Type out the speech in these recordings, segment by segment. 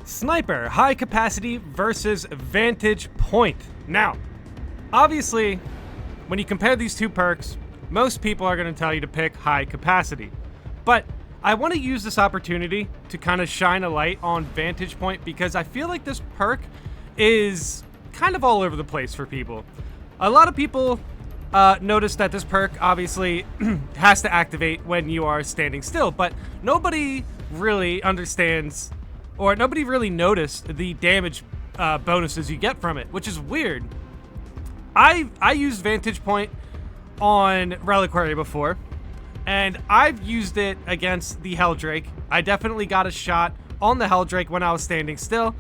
Sniper, high capacity versus Vantage Point. Now, obviously, when you compare these two perks, most people are going to tell you to pick high capacity. But I want to use this opportunity to kind of shine a light on Vantage Point because I feel like this perk is kind of all over the place for people. A lot of people notice that this perk obviously has to activate when you are standing still, but nobody really understands or nobody really noticed the damage bonuses you get from it, which is weird. I used Vantage Point on Reliquary before, and I've used it against the Helldrake. I definitely got a shot on the Helldrake when I was standing still,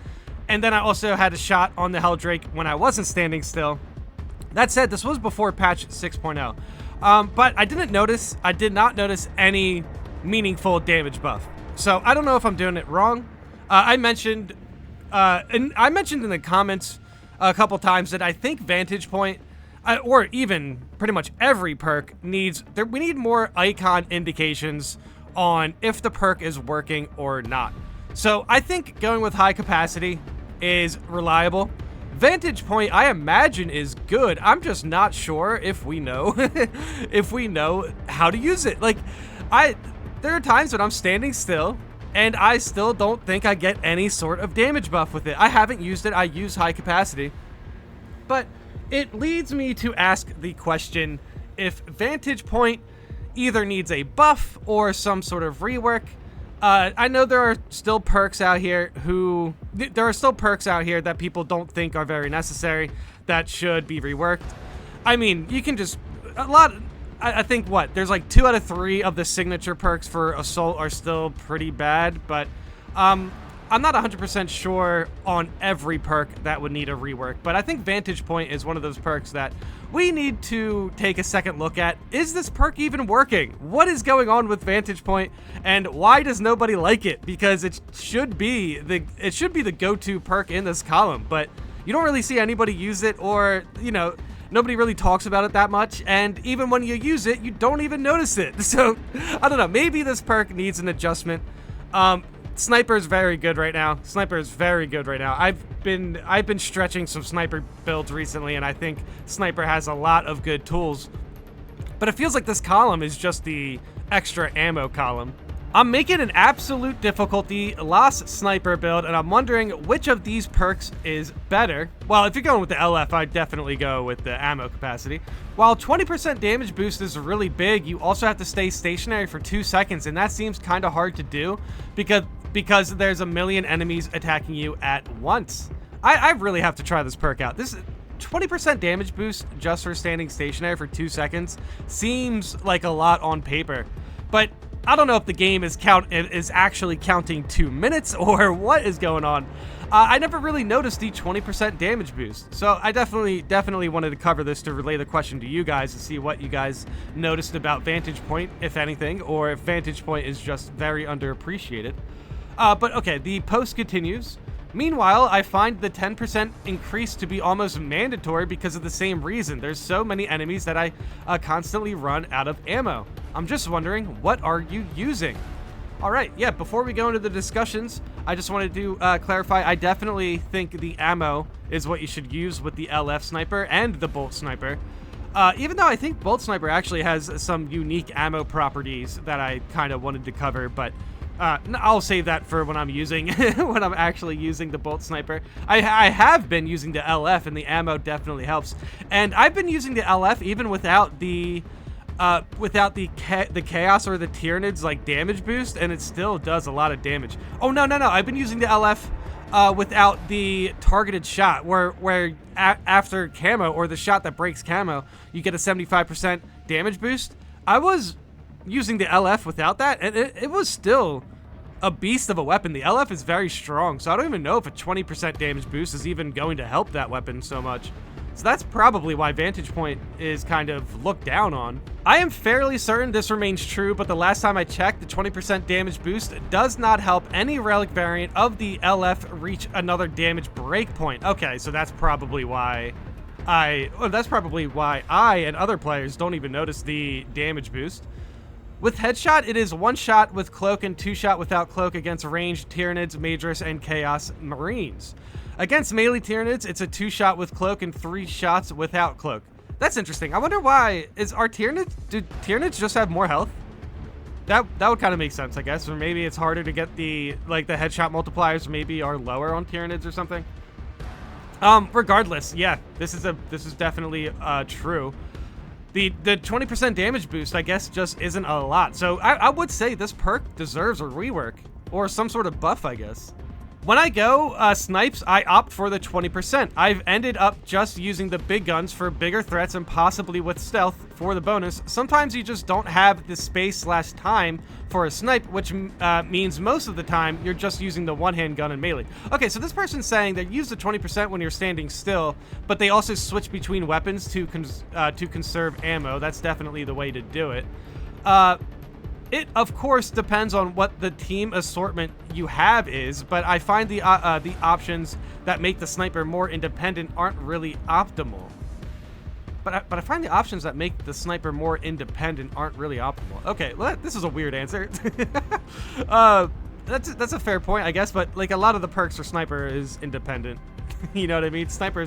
and then I also had a shot on the Helldrake when I wasn't standing still. That said, this was before patch 6.0, but I did not notice any meaningful damage buff. So I don't know if I'm doing it wrong. I mentioned in the comments a couple times that I think Vantage Point, or even pretty much every perk we need more icon indications on if the perk is working or not. So I think going with high capacity is reliable. Vantage Point, I imagine, is good. I'm just not sure if we know if we know how to use it. Like, there are times when I'm standing still and I still don't think I get any sort of damage buff with it. I haven't used it. I use high capacity. But it leads me to ask the question if Vantage Point either needs a buff or some sort of rework. I know there are still perks out here that people don't think are very necessary that should be reworked. I mean, you can just I think there's like 2 out of 3 of the signature perks for Assault are still pretty bad, but I'm not 100% sure on every perk that would need a rework, but I think Vantage Point is one of those perks that we need to take a second look at. Is this perk even working? What is going on with Vantage Point, and why does nobody like it? Because it should be the go-to perk in this column, but you don't really see anybody use it, or, you know, nobody really talks about it that much, and even when you use it, you don't even notice it. So, I don't know, maybe this perk needs an adjustment. Sniper is very good right now. I've been stretching some sniper builds recently, and I think sniper has a lot of good tools. But it feels like this column is just the extra ammo column. I'm making an absolute difficulty lost sniper build, and I'm wondering which of these perks is better. Well, if you're going with the LF, I'd definitely go with the ammo capacity. While 20% damage boost is really big, you also have to stay stationary for 2 seconds, and that seems kind of hard to do because there's a million enemies attacking you at once. I really have to try this perk out. This 20% damage boost just for standing stationary for 2 seconds seems like a lot on paper, but I don't know if the game is actually counting 2 minutes or what is going on. I never really noticed the 20% damage boost, so I definitely wanted to cover this to relay the question to you guys to see what you guys noticed about Vantage Point, if anything, or if Vantage Point is just very underappreciated. But okay, the post continues. Meanwhile, I find the 10% increase to be almost mandatory because of the same reason. There's so many enemies that I constantly run out of ammo. I'm just wondering, what are you using? All right, yeah, before we go into the discussions, I just wanted to clarify, I definitely think the ammo is what you should use with the LF sniper and the bolt sniper. Even though I think bolt sniper actually has some unique ammo properties that I kind of wanted to cover, but I'll save that for when I'm actually using the bolt sniper. I have been using the LF, and the ammo definitely helps. And I've been using the LF even without the chaos or the Tyranids like damage boost, and it still does a lot of damage. Oh no! I've been using the LF without the targeted shot, where after camo or the shot that breaks camo, you get a 75% damage boost. I was using the LF without that, and it was still a beast of a weapon. The LF is very strong, so I don't even know if a 20% damage boost is even going to help that weapon so much. So that's probably why Vantage Point is kind of looked down on. I am fairly certain this remains true, but the last time I checked, the 20% damage boost does not help any relic variant of the LF reach another damage breakpoint. Okay, so that's probably why I and other players don't even notice the damage boost. With Headshot, it is 1 shot with Cloak and 2 shot without Cloak against ranged Tyranids, Maedrus, and Chaos Marines. Against melee Tyranids, it's a 2 shot with Cloak and 3 shots without Cloak. That's interesting. I wonder why. Do Tyranids just have more health? That would kind of make sense, I guess. Or maybe it's harder to get the headshot multipliers maybe are lower on Tyranids or something. Regardless, yeah, this is definitely true. The 20% damage boost, I guess, just isn't a lot. So I would say this perk deserves a rework or some sort of buff, I guess. When I go snipes, I opt for the 20%. I've ended up just using the big guns for bigger threats and possibly with stealth for the bonus. Sometimes you just don't have the space/time for a snipe, which means most of the time you're just using the one-hand gun and melee. Okay, so this person's saying they use the 20% when you're standing still, but they also switch between weapons to conserve ammo. That's definitely the way to do it. It, of course, depends on what the team assortment you have is, but I find the options that make the sniper more independent aren't really optimal. But I find the options that make the sniper more independent aren't really optimal. Okay, well, this is a weird answer. That's a fair point, I guess, but like a lot of the perks for sniper is independent. You know what I mean? Sniper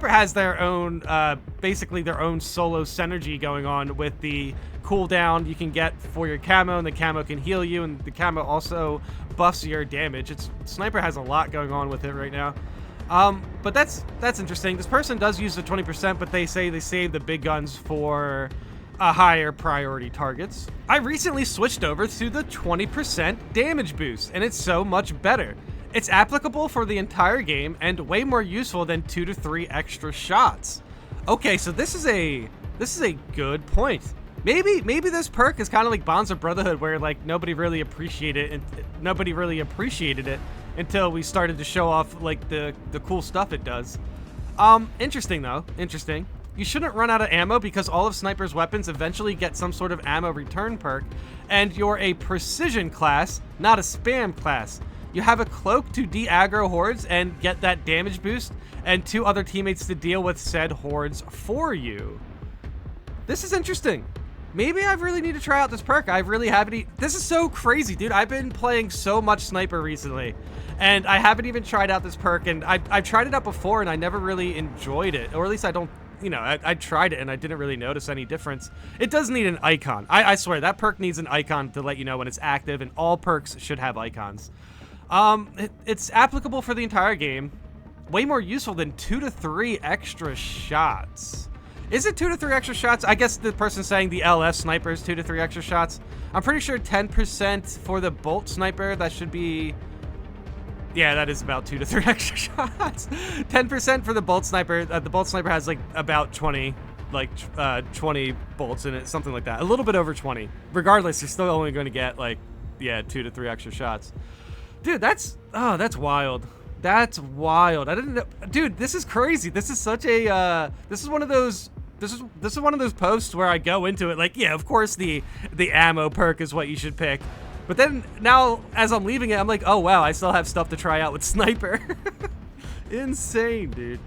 has their own, basically their own solo synergy going on with the cooldown you can get for your camo, and the camo can heal you, and the camo also buffs your damage. Sniper has a lot going on with it right now. But that's interesting. This person does use the 20%, but they say they save the big guns for higher priority targets. I recently switched over to the 20% damage boost, and it's so much better. It's applicable for the entire game and way more useful than 2 to 3 extra shots. Okay, so this is a good point. Maybe this perk is kind of like Bonds of Brotherhood, where like nobody really appreciated it until we started to show off like the cool stuff it does. Interesting though. Interesting. You shouldn't run out of ammo because all of Sniper's weapons eventually get some sort of ammo return perk, and you're a precision class, not a spam class. You have a cloak to de-aggro hordes and get that damage boost, and 2 other teammates to deal with said hordes for you. This is interesting. Maybe I really need to try out this perk. I really haven't. This is so crazy, dude. I've been playing so much Sniper recently, and I haven't even tried out this perk, and I've tried it out before, and I never really enjoyed it, or at least I don't, you know, I tried it, and I didn't really notice any difference. It does need an icon. I swear, that perk needs an icon to let you know when it's active, and all perks should have icons. It's applicable for the entire game. Way more useful than 2 to 3 extra shots. Is it 2 to 3 extra shots? I guess the person saying the LS sniper is 2 to 3 extra shots. I'm pretty sure 10% for the bolt sniper, that should be... Yeah, that is about 2 to 3 extra shots. 10% for the bolt sniper. The bolt sniper has like about 20 bolts in it, something like that. A little bit over 20. Regardless, you're still only going to get like, yeah, 2 to 3 extra shots. Dude, that's wild. That's wild. I didn't know. Dude, this is crazy. This is such a, this is one of those posts where I go into it like, yeah, of course the ammo perk is what you should pick. But then now, as I'm leaving it, I'm like, oh wow, I still have stuff to try out with Sniper. Insane, dude.